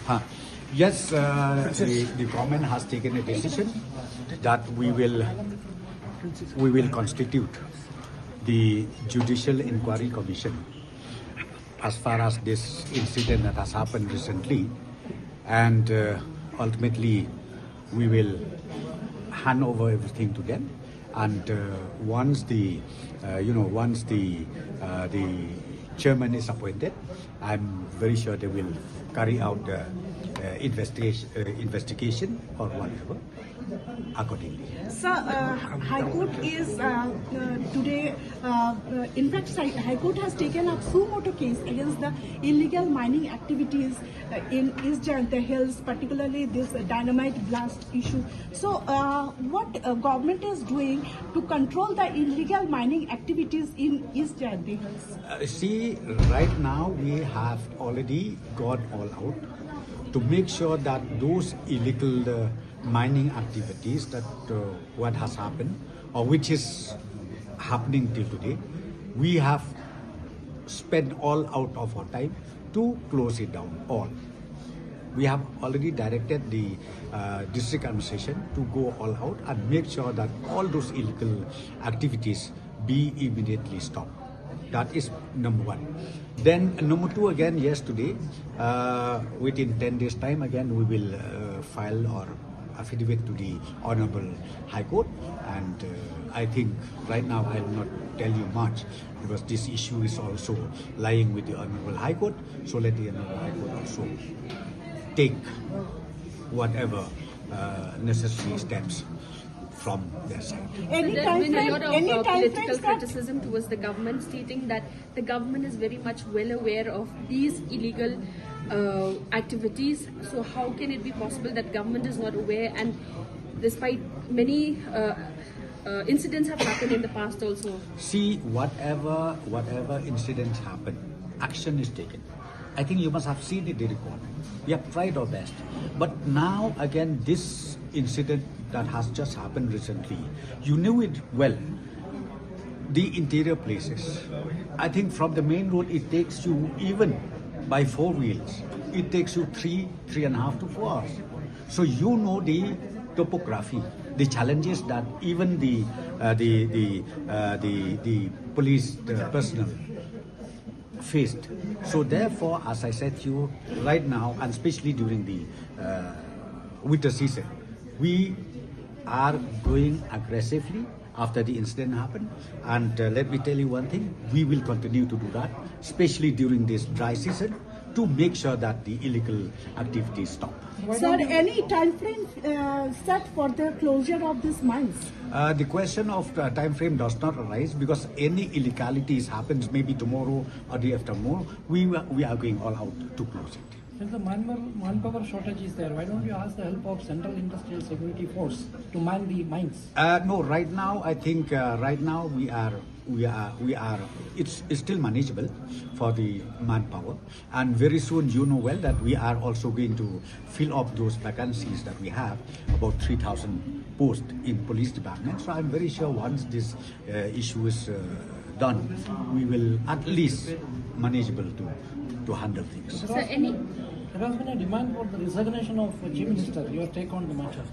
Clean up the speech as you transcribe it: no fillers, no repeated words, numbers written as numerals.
Huh. Yes, the government has taken a decision that we will constitute the Judicial Inquiry Commission as far as this incident that has happened recently, and ultimately we will hand over everything to them. And once the chairman is appointed, I'm very sure they will carry out the investigation or whatever accordingly. Sir, High Court is today, in fact, High Court has taken up suo motu case against the illegal mining activities in East Jayanta Hills, particularly this dynamite blast issue. So, what government is doing to control the illegal mining activities in East Jayanta Hills? See, right now we have already got all out to make sure that those illegal mining activities that what has happened or which is happening till today, we have spent all out of our time to close it down all. We have already directed the district administration to go all out and make sure that all those illegal activities be immediately stopped. That is number one. Then number two, again, yes, today, within 10 days time, again, we will file our affidavit to the Honorable High Court. And I think right now I will not tell you much because this issue is also lying with the Honorable High Court. So let the Honorable High Court also take whatever necessary steps from their side. There's been a lot of political criticism towards the government, stating that the government is very much well aware of these illegal activities. So how can it be possible that government is not aware? And despite many incidents have happened in the past also. See, whatever incidents happen, action is taken. I think you must have seen it, the report. We have tried our best. But now, again, this incident that has just happened recently, you knew it well. The interior places. I think from the main road, it takes you, even by 4 wheels, it takes you 3.5 to 4 hours. So you know the topography, the challenges that even the police personnel faced. So therefore, as I said to you, right now, and especially during the winter season, we are going aggressively after the incident happened. And let me tell you one thing, we will continue to do that, especially during this dry season, to make sure that the illegal activities stop. Sir, any time frame set for the closure of these mines? The question of time frame does not arise because any illegalities happens maybe tomorrow or the after tomorrow. We are going all out to close it. Since the manpower shortage is there, why don't you ask the help of Central Industrial Security Force to man the mines? No, right now I think right now we are. It's still manageable for the manpower, and very soon you know well that we are also going to fill up those vacancies that we have, about 3,000 posts in police department. So I'm very sure once this issue is done, we will at least manageable to handle things. There has been a demand for the resignation of Chief Minister. Your take on the matter?